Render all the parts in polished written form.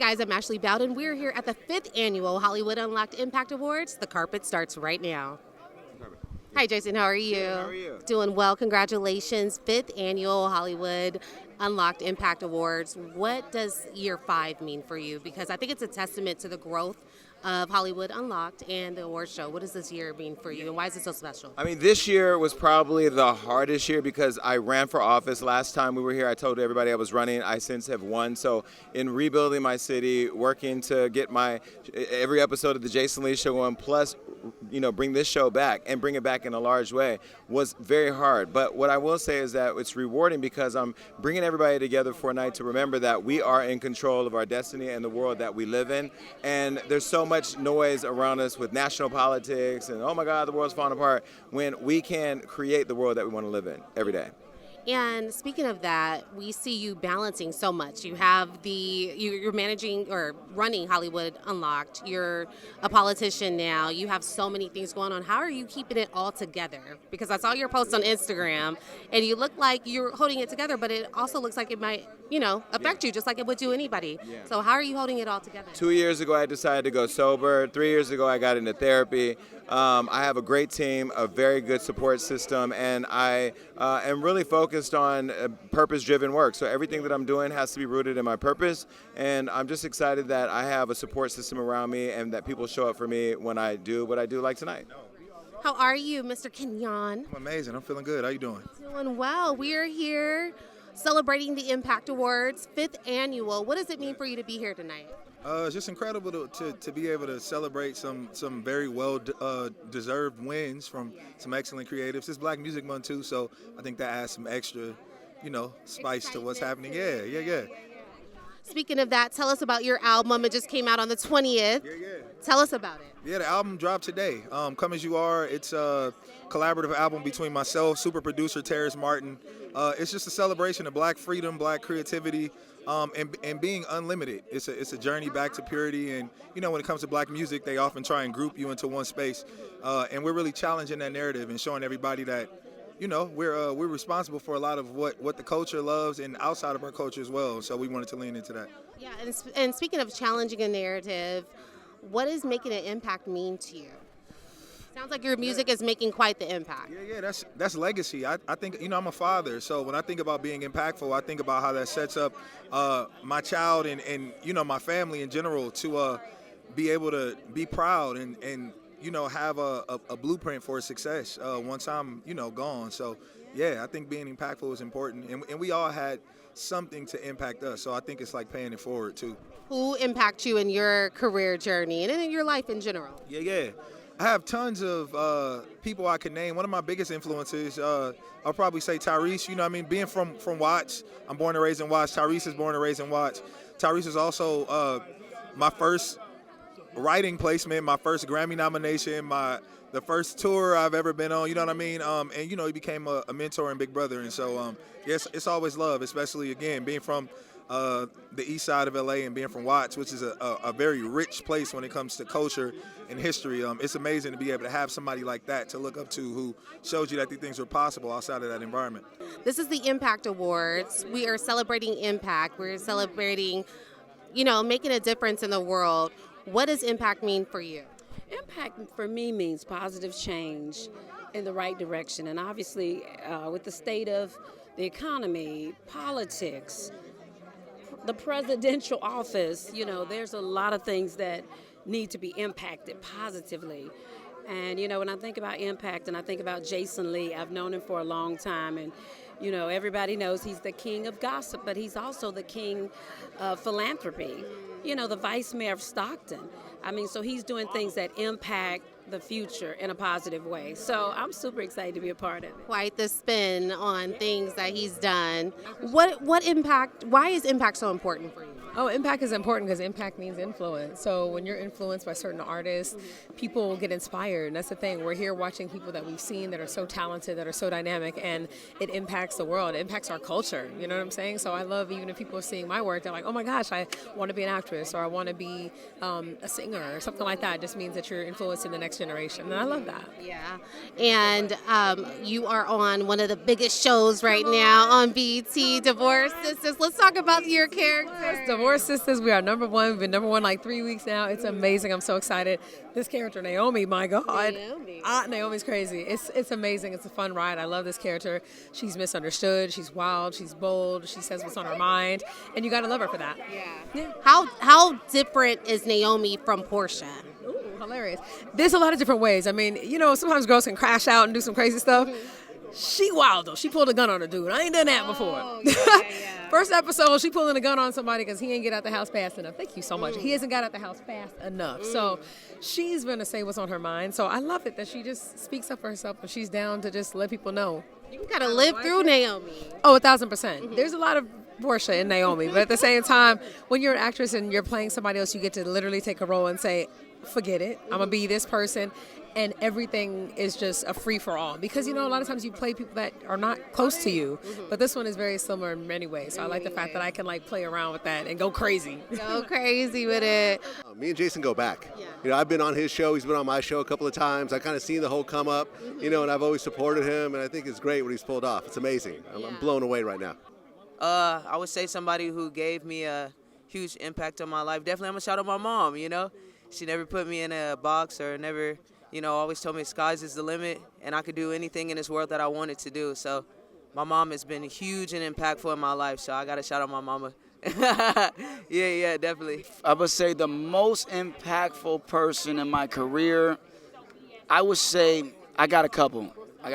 guys, I'm Ashley Bowden. We're here at the 5th Annual Hollywood Unlocked Impact Awards. The carpet starts right now. Hi, Jason. How are you? Good, how are you? Doing well. Congratulations. 5th Annual Hollywood Unlocked Impact Awards. What does year 5 mean for you? Because I think it's a testament to the growth of Hollywood Unlocked and the award show. What does this year mean for you, and why is it so special? I mean, this year was probably the hardest year because I ran for office. Last time we were here, I told everybody I was running. I since have won. So in rebuilding my city, working to get every episode of the Jason Lee Show on, plus, bring this show back and bring it back in a large way was very hard. But what I will say is that it's rewarding because I'm bringing everybody together for a night to remember that we are in control of our destiny and the world that we live in. And there's so much noise around us with national politics and, oh my God, the world's falling apart, when we can create the world that we want to live in every day. And speaking of that, we see you balancing so much. You have you're managing or running Hollywood Unlocked. You're a politician now. You have so many things going on. How are you keeping it all together? Because I saw your post on Instagram, and you look like you're holding it together, but it also looks like it might, affect you just like it would do anybody. Yeah. So how are you holding it all together? 2 years ago, I decided to go sober. 3 years ago, I got into therapy. I have a great team, a very good support system, and I am really focused on purpose-driven work. So everything that I'm doing has to be rooted in my purpose, and I'm just excited that I have a support system around me and that people show up for me when I do what I do, like tonight. How are you, Mr. Kenyon? I'm amazing. I'm feeling good. How you doing? Doing well. We are here celebrating the Impact Awards, 5th Annual. What does it mean for you to be here tonight? It's just incredible to be able to celebrate some very well deserved wins from some excellent creatives. It's Black Music Month too, so I think that adds some extra, spice to what's happening. Yeah. Speaking of that, tell us about your album. It just came out on the 20th. Yeah. Tell us about it. Yeah, the album dropped today. Come As You Are. It's a collaborative album between myself, super producer Terrace Martin. It's just a celebration of Black freedom, Black creativity, and being unlimited. It's a journey back to purity. And when it comes to Black music, they often try and group you into one space. And we're really challenging that narrative and showing everybody that we're responsible for a lot of what the culture loves and outside of our culture as well. So we wanted to lean into that. Yeah, and speaking of challenging a narrative, what does making an impact mean to you? Sounds like your music is making quite the impact. Yeah, that's legacy. I think, I'm a father, so when I think about being impactful, I think about how that sets up my child and my family in general to be able to be proud and have a blueprint for success once I'm, gone. So, yeah, I think being impactful is important. And we all had something to impact us. So I think it's like paying it forward, too. Who impacted you in your career journey and in your life in general? Yeah. I have tons of people I can name. One of my biggest influences, I'll probably say Tyrese. Being from Watts, I'm born and raised in Watts. Tyrese is born and raised in Watts. Tyrese is also my first writing placement, my first Grammy nomination, the first tour I've ever been on, you know what I mean? And, he became a mentor and big brother. And so, yes, it's always love, especially, again, being from the east side of LA and being from Watts, which is a very rich place when it comes to culture and history. It's amazing to be able to have somebody like that to look up to who shows you that these things are possible outside of that environment. This is the Impact Awards. We are celebrating impact. We're celebrating, making a difference in the world. What does impact mean for you? Impact for me means positive change in the right direction. And obviously, with the state of the economy, politics, the presidential office, there's a lot of things that need to be impacted positively. And, when I think about impact and I think about Jason Lee, I've known him for a long time. And, everybody knows he's the king of gossip, but he's also the king of philanthropy. The vice mayor of Stockton. So he's doing things that impact the future in a positive way. So I'm super excited to be a part of it. Quite the spin on things that he's done. What impact, why is impact so important for you? Oh, impact is important because impact means influence. So when you're influenced by certain artists, people will get inspired. And that's the thing. We're here watching people that we've seen that are so talented, that are so dynamic, and it impacts the world. It impacts our culture. You know what I'm saying? So I love even if people are seeing my work, they're like, oh my gosh, I want to be an actress or I want to be a singer or something like that. It just means that you're influencing the next generation. And I love that. Yeah. And you are on one of the biggest shows right now on BET, Divorce Sisters. Let's talk about your character. Divorce 4 sisters. We are #1. We've been #1 like 3 weeks now. It's amazing. I'm so excited. This character, Naomi, my God. Naomi's crazy. It's amazing. It's a fun ride. I love this character. She's misunderstood. She's wild. She's bold. She says what's on her mind. And you got to love her for that. Yeah. How different is Naomi from Portia? Ooh, hilarious. There's a lot of different ways. I mean, sometimes girls can crash out and do some crazy stuff. She wild, though. She pulled a gun on a dude. I ain't done that before. First episode, she pulling a gun on somebody because he ain't get out the house fast enough. Thank you so much. He hasn't got out the house fast enough. So she's going to say what's on her mind. So I love it that she just speaks up for herself and she's down to just let people know. You got to live through Naomi. Oh, 1,000%. There's a lot of Portia and Naomi. But at the same time, when you're an actress and you're playing somebody else, you get to literally take a role and say, forget it. I'm going to be this person. And everything is just a free-for-all. Because, a lot of times you play people that are not close to you. But this one is very similar in many ways. So I like the fact that I can, play around with that and go crazy. Go crazy with it. Me and Jason go back. I've been on his show. He's been on my show a couple of times. I kind of seen the whole come up, and I've always supported him. And I think it's great what he's pulled off. It's amazing. I'm blown away right now. I would say somebody who gave me a huge impact on my life. Definitely, I'm going to shout out my mom, She never put me in a box or never, always told me sky's is the limit and I could do anything in this world that I wanted to do. So my mom has been huge and impactful in my life. So I got to shout out my mama. yeah, definitely. I would say the most impactful person in my career, I would say I got a couple. I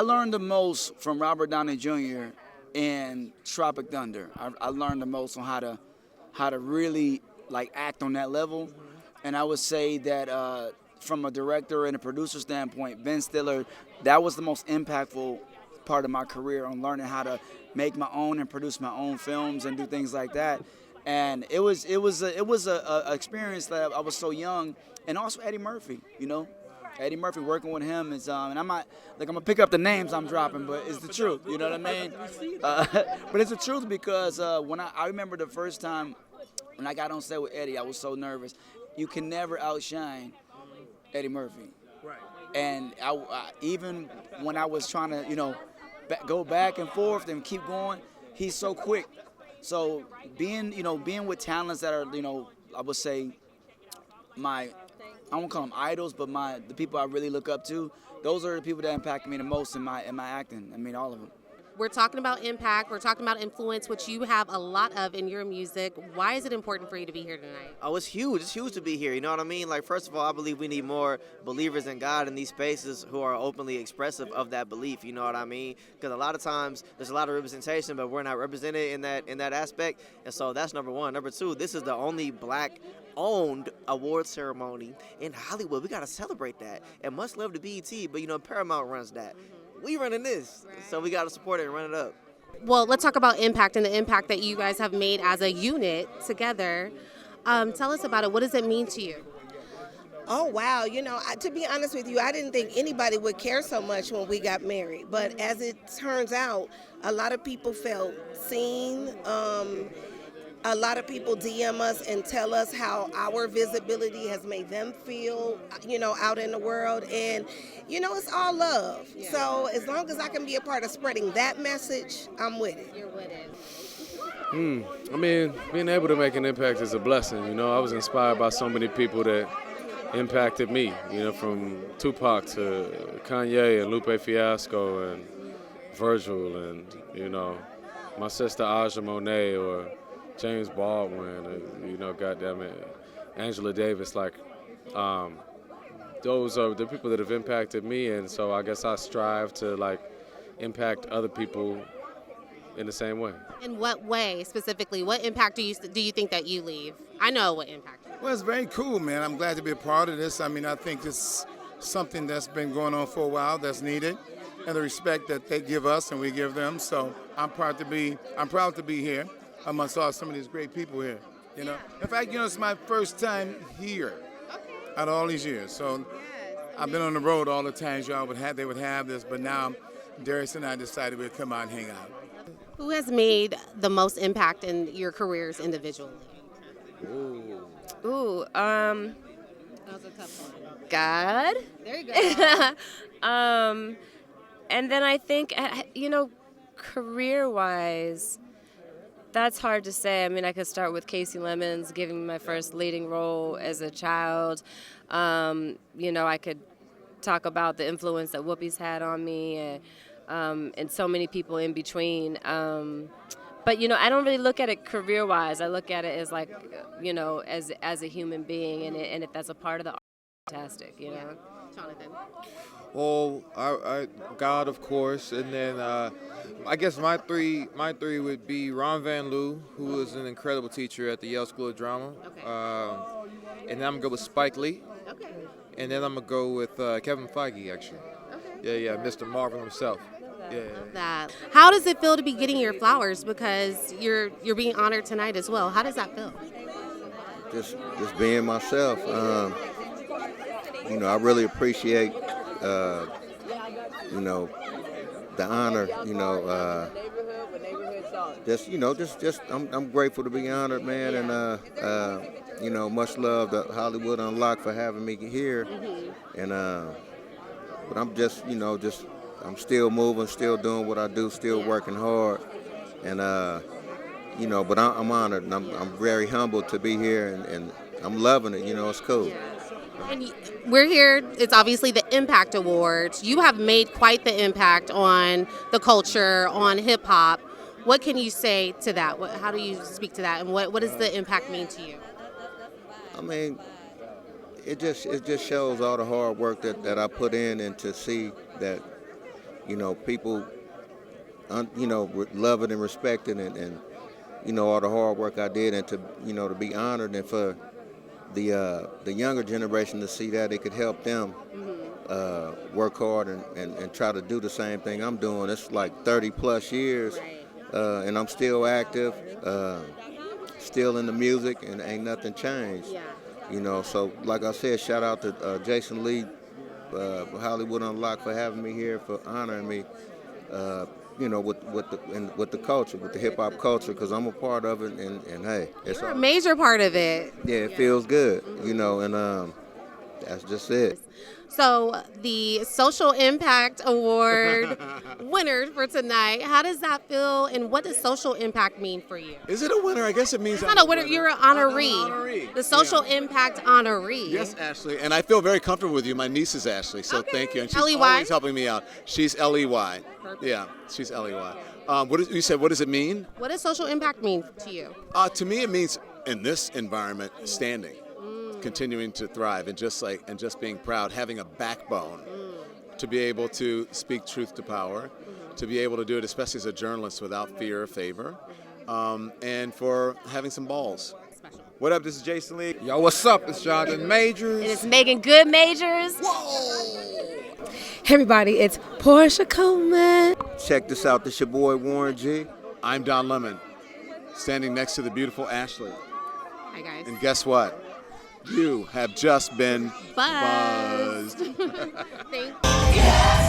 learned the most from Robert Downey Jr. in Tropic Thunder. I learned the most on how to really act on that level. And I would say that from a director and a producer standpoint, Ben Stiller, that was the most impactful part of my career on learning how to make my own and produce my own films and do things like that. And it was a experience that I was so young. And also Eddie Murphy, Eddie Murphy, working with him is, and I'm not, I'm gonna pick up the names I'm dropping, but it's the truth, you know what I mean? But it's the truth because when I remember the first time when I got on set with Eddie, I was so nervous. You can never outshine Eddie Murphy. Right. And I even when I was trying to, go back and forth and keep going, he's so quick. So being with talents that are, I would say I won't call them idols, but the people I really look up to, those are the people that impact me the most in my acting. I mean, all of them. We're talking about impact. We're talking about influence, which you have a lot of in your music. Why is it important for you to be here tonight? Oh, it's huge. It's huge to be here. You know what I mean? First of all, I believe we need more believers in God in these spaces who are openly expressive of that belief. You know what I mean? Because a lot of times there's a lot of representation, but we're not represented in that aspect. And so that's number one. Number two, this is the only Black-owned award ceremony in Hollywood. We got to celebrate that. And much love to BET, but Paramount runs that. We running this, so we got to support it and run it up. Well, let's talk about impact and the impact that you guys have made as a unit together. Tell us about it. What does it mean to you? Oh, wow. To be honest with you, I didn't think anybody would care so much when we got married. But as it turns out, a lot of people felt seen. A lot of people DM us and tell us how our visibility has made them feel, out in the world. And, it's all love. Yeah. So as long as I can be a part of spreading that message, I'm with it. You're with it. I mean, being able to make an impact is a blessing. I was inspired by so many people that impacted me, from Tupac to Kanye and Lupe Fiasco and Virgil and, my sister Aja Monet or James Baldwin, goddamn it, Angela Davis, those are the people that have impacted me, and so I guess I strive to impact other people in the same way. In what way specifically? What impact do you think that you leave? I know what impact. Well, it's very cool, man. I'm glad to be a part of this. I mean, I think it's something that's been going on for a while that's needed, and the respect that they give us and we give them. So I'm proud to be here amongst some of these great people here. In fact, it's my first time here out of all these years. So I've been on the road all the times they would have this, but now Darius and I decided we'd come out and hang out. Who has made the most impact in your careers individually? Ooh, that was a tough one. God. There you go. And then I think, Career-wise, that's hard to say. I mean, I could start with Casey Lemons giving me my first leading role as a child. I could talk about the influence that Whoopi's had on me and so many people in between. But I don't really look at it career-wise. I look at it as like, as a human being, and if that's a part of the art, fantastic. Jonathan. Well, God, of course, and then I guess my three would be Ron Van Loo, who is an incredible teacher at the Yale School of Drama. Okay. And then I'm gonna go with Spike Lee. Okay. And then I'm gonna go with Kevin Feige, actually. Okay. Yeah, Mr. Marvel himself. Yeah. Love that. How does it feel to be getting your flowers? Because you're being honored tonight as well. How does that feel? Just being myself. I really appreciate, the honor. I'm grateful to be honored, man, and much love to Hollywood Unlocked for having me here, and but I'm I'm still moving, still doing what I do, still working hard, and but I'm honored, and I'm very humbled to be here, and I'm loving it. It's cool. And we're here, it's obviously the Impact Awards. You have made quite the impact on the culture, on hip hop. What can you say to that? How do you speak to that? And what does the impact mean to you? I mean, it just shows all the hard work that I put in, and to see that, people, love it and respect it, and all the hard work I did, and to be honored, and for the younger generation to see that it could help them work hard and try to do the same thing I'm doing. It's like 30 plus years, and I'm still active, still in the music, and ain't nothing changed. So like I said, shout out to Jason Lee, Hollywood Unlocked, for having me here, for honoring me, with the culture, with the hip hop culture, because I'm a part of it, and hey, it's You're a major part of it. Yeah, it feels good, and that's just it. So the Social Impact Award winner for tonight, how does that feel, and what does social impact mean for you? Is it a winner? I guess it means it's not a winner. You're an honoree. The Social Impact honoree. Yes, Ashley, and I feel very comfortable with you. My niece is Ashley, so thank you, and she's L-E-Y? always helping me out. She's L-E-Y. Perfect. Yeah, she's L-E-Y. You said, what does it mean? What does social impact mean to you? To me, it means in this environment, standing, continuing to thrive, and just being proud, having a backbone to be able to speak truth to power, to be able to do it, especially as a journalist, without fear or favor, and for having some balls. What up? This is Jason Lee. Yo, what's up? It's Jonathan Majors. And it's Megan Good Majors. Hey everybody, it's Portia Coleman. Check this out. This your boy Warren G. I'm Don Lemon, standing next to the beautiful Ashley. Hi guys. And guess what? You have just been buzzed. buzzed. Thank you.